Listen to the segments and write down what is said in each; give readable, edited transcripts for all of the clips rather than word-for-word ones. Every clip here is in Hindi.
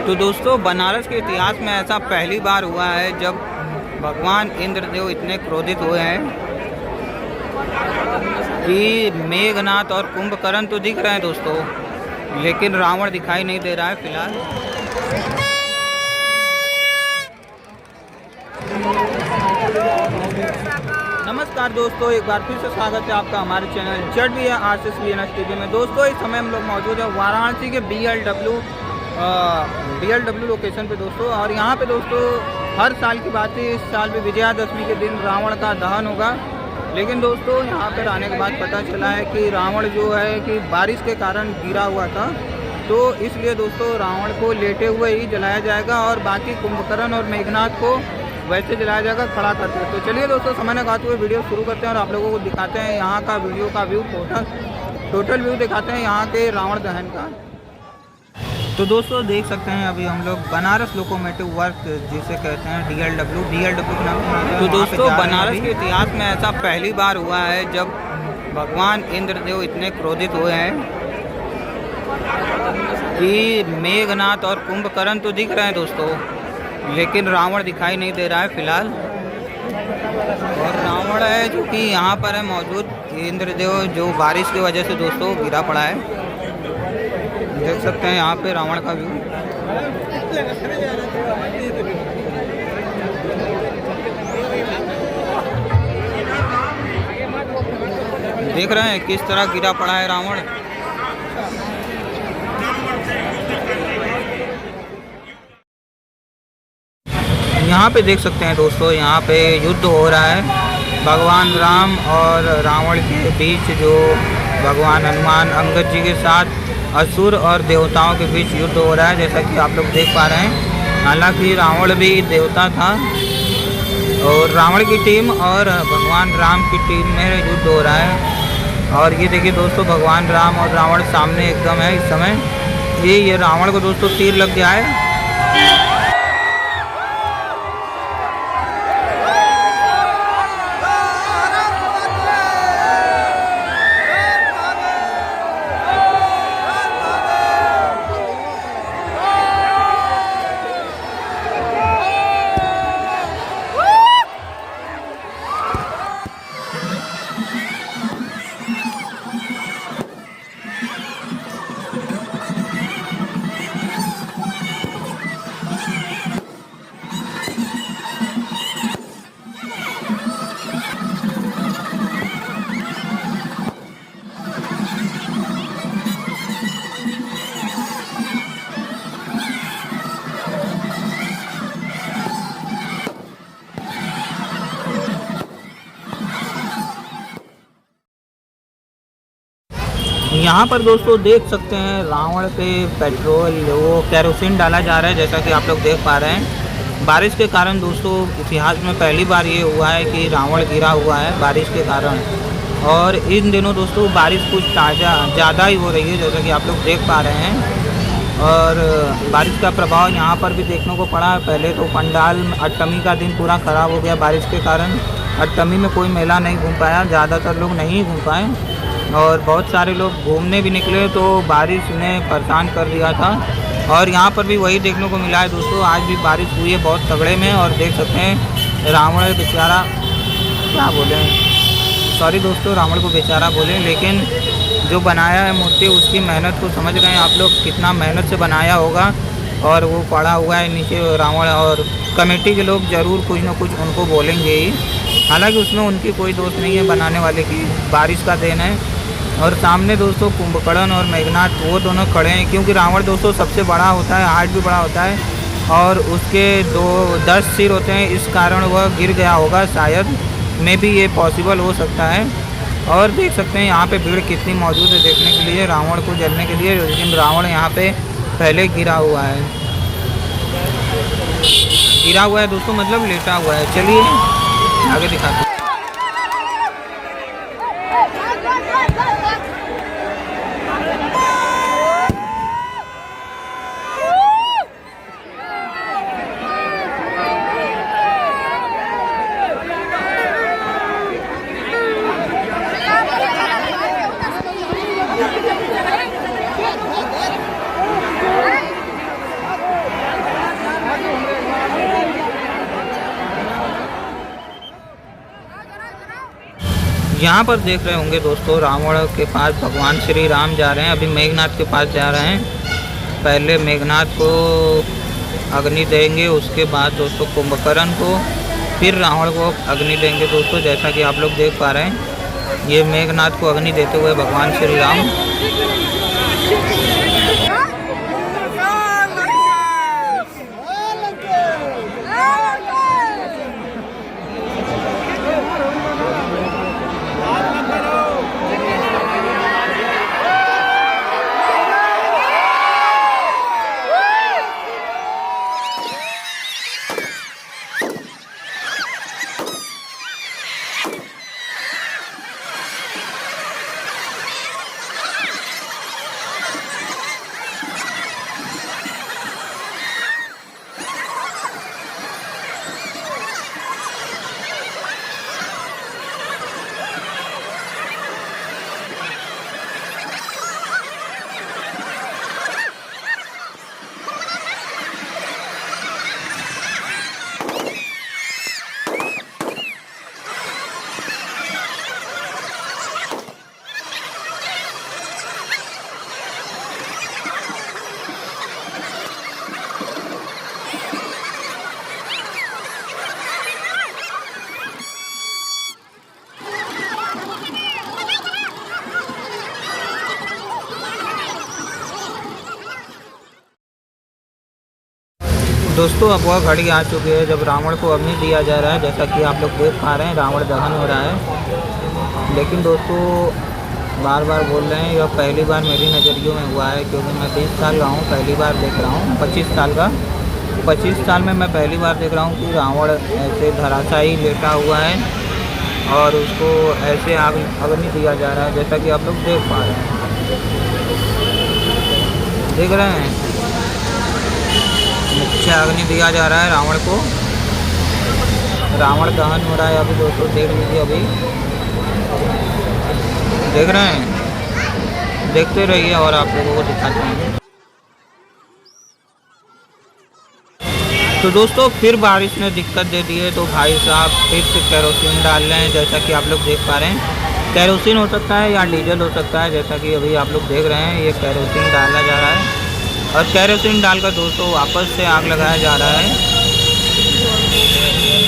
तो दोस्तों, बनारस के इतिहास में ऐसा पहली बार हुआ है जब भगवान इंद्रदेव इतने क्रोधित हुए हैं कि मेघनाथ और कुंभकर्ण तो दिख रहे हैं दोस्तों, लेकिन रावण दिखाई नहीं दे रहा है फिलहाल। नमस्कार दोस्तों, एक बार फिर से स्वागत है आपका हमारे चैनल जड भी है आरसीएस वीएनएस टीवी में। दोस्तों, इस समय हम लोग मौजूद है वाराणसी के BLW लोकेशन पे दोस्तों। और यहाँ पे दोस्तों हर साल की बात है, इस साल भी विजयादशमी के दिन रावण का दहन होगा। लेकिन दोस्तों यहाँ पर आने के बाद पता चला है कि रावण जो है कि बारिश के कारण गिरा हुआ था, तो इसलिए दोस्तों रावण को लेटे हुए ही जलाया जाएगा और बाकी कुंभकर्ण और मेघनाथ को वैसे जलाया जाएगा खड़ा करके। तो चलिए दोस्तों, समय लगाते हुए वीडियो शुरू करते हैं और आप लोगों को दिखाते हैं यहाँ का वीडियो का व्यू, टोटल व्यू दिखाते हैं यहाँ के रावण दहन का। तो दोस्तों देख सकते हैं अभी हम लोग बनारस लोकोमोटिव वर्क जिसे कहते हैं DLW के नाम से। तो दोस्तों बनारस के इतिहास में ऐसा पहली बार हुआ है जब भगवान इंद्रदेव इतने क्रोधित हुए हैं कि मेघनाथ और कुंभकर्ण तो दिख रहे हैं दोस्तों, लेकिन रावण दिखाई नहीं दे रहा है फिलहाल। और रावण है जो कि यहाँ पर है मौजूद, इंद्रदेव जो बारिश की वजह से दोस्तों गिरा पड़ा है। देख सकते हैं यहाँ पे रावण का व्यू। देख रहे हैं किस तरह गिरा पड़ा है रावण। यहाँ पे देख सकते हैं दोस्तों, यहाँ पे युद्ध हो रहा है भगवान राम और रावण के बीच, जो भगवान हनुमान अंगद जी के साथ असुर और देवताओं के बीच युद्ध हो रहा है, जैसा कि आप लोग देख पा रहे हैं। हालांकि रावण भी देवता था और रावण की टीम और भगवान राम की टीम में युद्ध हो रहा है। और ये देखिए दोस्तों, भगवान राम और रावण सामने एकदम है इस समय। ये रावण को दोस्तों तीर लग गया है। यहाँ पर दोस्तों देख सकते हैं रावण पे पेट्रोल वो केरोसिन डाला जा रहा है, जैसा कि आप लोग देख पा रहे हैं। बारिश के कारण दोस्तों इतिहास में पहली बार ये हुआ है कि रावण गिरा हुआ है बारिश के कारण। और इन दिनों दोस्तों बारिश कुछ ज़्यादा ही हो रही है, जैसा कि आप लोग देख पा रहे हैं। और बारिश का प्रभाव यहाँ पर भी देखने को पड़ा है। पहले तो पंडाल अष्टमी का दिन पूरा ख़राब हो गया बारिश के कारण। अष्टमी में कोई मेला नहीं घूम पाया, ज़्यादातर लोग नहीं घूम पाए और बहुत सारे लोग घूमने भी निकले तो बारिश उन्हें परेशान कर दिया था। और यहाँ पर भी वही देखने को मिला है दोस्तों, आज भी बारिश हुई है बहुत तगड़े में। और देख सकते हैं रावण बेचारा, क्या बोले, सॉरी दोस्तों, रावण को बेचारा बोले, लेकिन जो बनाया है मूर्ति उसकी मेहनत को समझ रहे हैं आप लोग, कितना मेहनत से बनाया होगा। और वो पड़ा हुआ है नीचे रावण, और कमेटी के लोग ज़रूर कुछ ना कुछ उनको बोलेंगे ही। हालांकि उसमें उनकी कोई दोष नहीं है, बनाने वाले की, बारिश का देन है। और सामने दोस्तों कुंभकर्ण और मेघनाथ वो दोनों खड़े हैं, क्योंकि रावण दोस्तों सबसे बड़ा होता है, हाइट भी बड़ा होता है और उसके 10 सिर होते हैं, इस कारण वह गिर गया होगा शायद, में भी ये पॉसिबल हो सकता है। और देख सकते हैं यहाँ पे भीड़ कितनी मौजूद है देखने के लिए, रावण को जलने के लिए। लेकिन रावण यहाँ पे पहले गिरा हुआ है दोस्तों, मतलब लेटा हुआ है। चलिए आगे दिखाते हैं। यहाँ पर देख रहे होंगे दोस्तों, रावण के पास भगवान श्री राम जा रहे हैं। अभी मेघनाथ के पास जा रहे हैं। पहले मेघनाथ को अग्नि देंगे, उसके बाद दोस्तों कुंभकर्ण को, फिर रावण को अग्नि देंगे दोस्तों। जैसा कि आप लोग देख पा रहे हैं, ये मेघनाथ को अग्नि देते हुए भगवान श्री राम। दोस्तों अब वह घड़ी आ चुकी है जब रावण को अग्नि दिया जा रहा है। जैसा कि आप लोग देख पा रहे हैं, रावण दहन हो रहा है। लेकिन दोस्तों बार बार बोल रहे हैं, यह पहली बार मेरी नज़रियों में हुआ है, क्योंकि मैं 20 साल का हूँ, पहली बार देख रहा हूँ। 25 साल का, 25 साल में मैं पहली बार देख रहा हूँ कि रावण ऐसे धराशायी लेटा हुआ है और उसको ऐसे अग्नि दिया जा रहा है। जैसा कि आप लोग देख पा रहे हैं, देख रहे हैं, मुख्य अग्नि दिया जा रहा है रावण को। रावण दहन हो रहा है अभी दोस्तों, देख लीजिए। अभी देख रहे हैं, देखते रहिए और आप लोगों को दिखाते हैं। तो दोस्तों फिर बारिश ने दिक्कत दे दी है, तो भाई साहब फिर से केरोसिन डाल रहे हैं। जैसा कि आप लोग देख पा रहे हैं, केरोसिन हो सकता है या डीजल हो सकता है। जैसा कि अभी आप लोग देख रहे हैं, ये केरोसिन डाला जा रहा है और केरोसिन डालकर दोस्तों वापस से आग लगाया जा रहा है।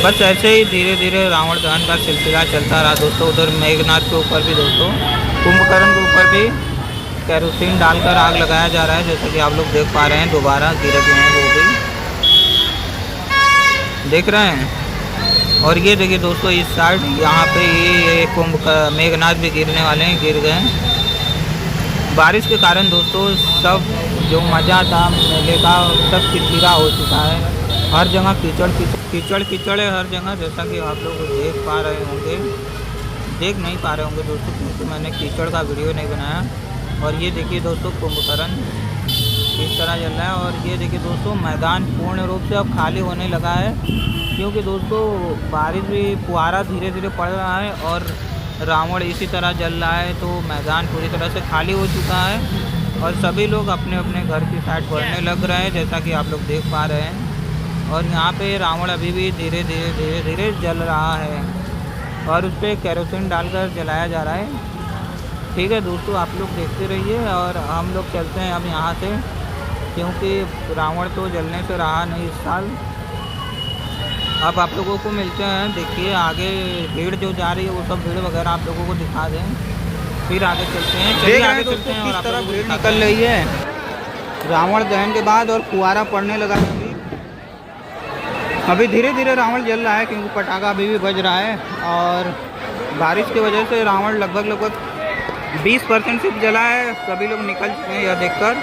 बस ऐसे ही धीरे धीरे रावण दहन का सिलसिला चलता रहा दोस्तों। उधर मेघनाथ के ऊपर भी दोस्तों, कुंभकर्ण के ऊपर भी केरोसिन डालकर आग लगाया जा रहा है। जैसा कि आप लोग देख पा रहे हैं, दोबारा गिर गए हैं वो भी, देख रहे हैं। और ये देखिए दोस्तों, इस साइड यहाँ पे ये मेघनाथ भी गिरने वाले हैं, गिर गए। बारिश के कारण दोस्तों सब जो मज़ा था मेले का सब किरकिरा हो चुका है। हर जगह कीचड़ है हर जगह। जैसा कि आप लोग देख पा रहे होंगे, देख नहीं पा रहे होंगे दोस्तों, क्योंकि मैंने कीचड़ का वीडियो नहीं बनाया। और ये देखिए दोस्तों, कुंभकर्ण इस तरह चल रहा है। और ये देखिए दोस्तों, मैदान पूर्ण रूप से अब खाली होने लगा है, क्योंकि दोस्तों बारिश भी, फुहारा धीरे धीरे पड़ रहा है और रावण इसी तरह जल रहा है। तो मैदान पूरी तरह से खाली हो चुका है और सभी लोग अपने अपने घर की साइड बढ़ने लग रहे हैं, जैसा कि आप लोग देख पा रहे हैं। और यहाँ पे रावण अभी भी धीरे धीरे जल रहा है और उस पर केरोसिन डालकर जलाया जा रहा है। ठीक है दोस्तों, आप लोग देखते रहिए और हम लोग चलते हैं अब यहाँ से, क्योंकि रावण तो जलने से रहा नहीं इस साल। अब आप लोगों को मिलते हैं, देखिए आगे भीड़ जो जा रही है वो सब भीड़ वगैरह आप लोगों को दिखा दें, फिर आगे चलते हैं। चलिए आगे चलते हैं। और किस तरह भीड़ निकल रही है रावण दहन के बाद और फुहारा पड़ने लगा। अभी धीरे धीरे रावण जल रहा है, क्योंकि पटाखा अभी भी बज रहा है और बारिश की वजह से रावण लगभग 20% सिर्फ जला है। सभी लोग निकल चुके हैं यह देखकर।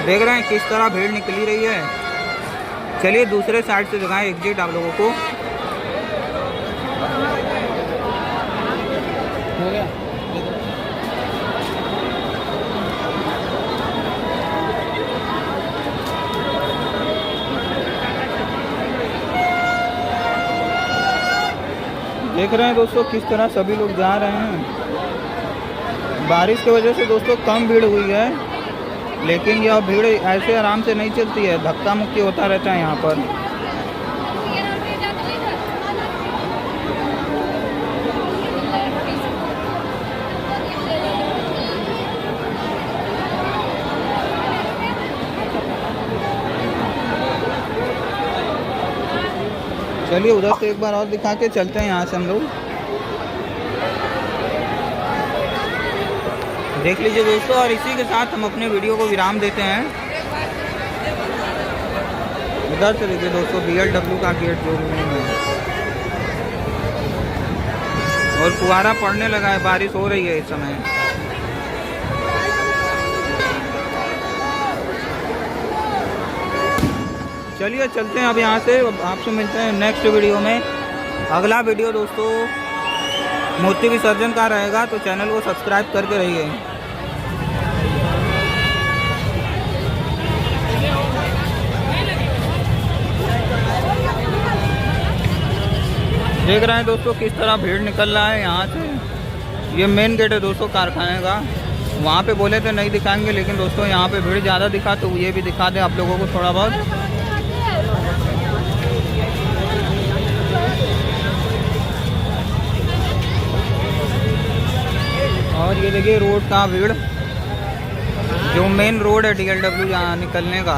देख रहे हैं किस तरह भीड़ निकली रही है। चलिए दूसरे साइड से दिखाएं एग्जिट आप लोगों को। हो गया। देख रहे हैं दोस्तों किस तरह सभी लोग जा रहे हैं। बारिश की वजह से दोस्तों कम भीड़ हुई है, लेकिन यह भीड़ ऐसे आराम से नहीं चलती है, धक्का मुक्की होता रहता है यहाँ पर। चलिए उधर से एक बार और दिखा के चलते हैं यहाँ से हम लोग। देख लीजिए दोस्तों, और इसी के साथ हम अपने वीडियो को विराम देते हैं। इधर से देखिए दोस्तों BLW का गेट जो है, और फुहारा पड़ने लगा है, बारिश हो रही है इस समय। चलिए चलते हैं अब यहाँ से। आपसे मिलते हैं नेक्स्ट वीडियो में। अगला वीडियो दोस्तों मूर्ति विसर्जन का रहेगा, तो चैनल को सब्सक्राइब करके रहिए। देख रहे हैं दोस्तों किस तरह भीड़ निकल रहा है यहाँ से। ये मेन गेट है दोस्तों कारखाने का। वहाँ पे बोले थे नहीं दिखाएंगे, लेकिन दोस्तों यहाँ पे भीड़ ज़्यादा दिखा, तो ये भी दिखा दें आप लोगों को थोड़ा बहुत। और ये देखिए रोड का भीड़, जो मेन रोड है DLW यहाँ निकलने का,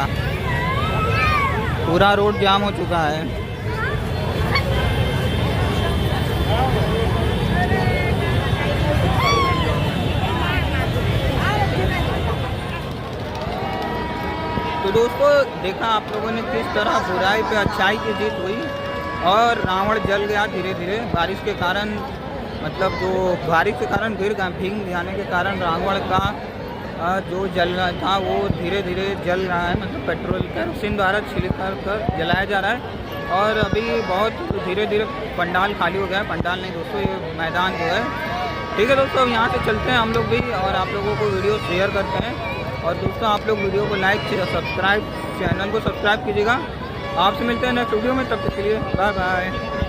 पूरा रोड जाम हो चुका है। तो दोस्तों देखा आप लोगों ने किस तरह बुराई पे अच्छाई की जीत हुई, और रावण जल गया धीरे धीरे बारिश के कारण। मतलब जो बारिश के कारण भीग जाने के कारण रावण का जो जल रहा था वो धीरे धीरे जल रहा है। मतलब पेट्रोल केरोसिन द्वारा छिड़क कर जलाया जा रहा है। और अभी बहुत धीरे धीरे पंडाल खाली हो गया है। पंडाल नहीं दोस्तों, ये मैदान जो है। ठीक है दोस्तों, अब यहाँ से चलते हैं हम लोग भी, और आप लोगों को वीडियो शेयर करते हैं। और दोस्तों आप लोग वीडियो को लाइक सब्सक्राइब, चैनल को सब्सक्राइब कीजिएगा। आपसे मिलते हैं नेक्स्ट वीडियो में, तब तक के लिए बाय बाय।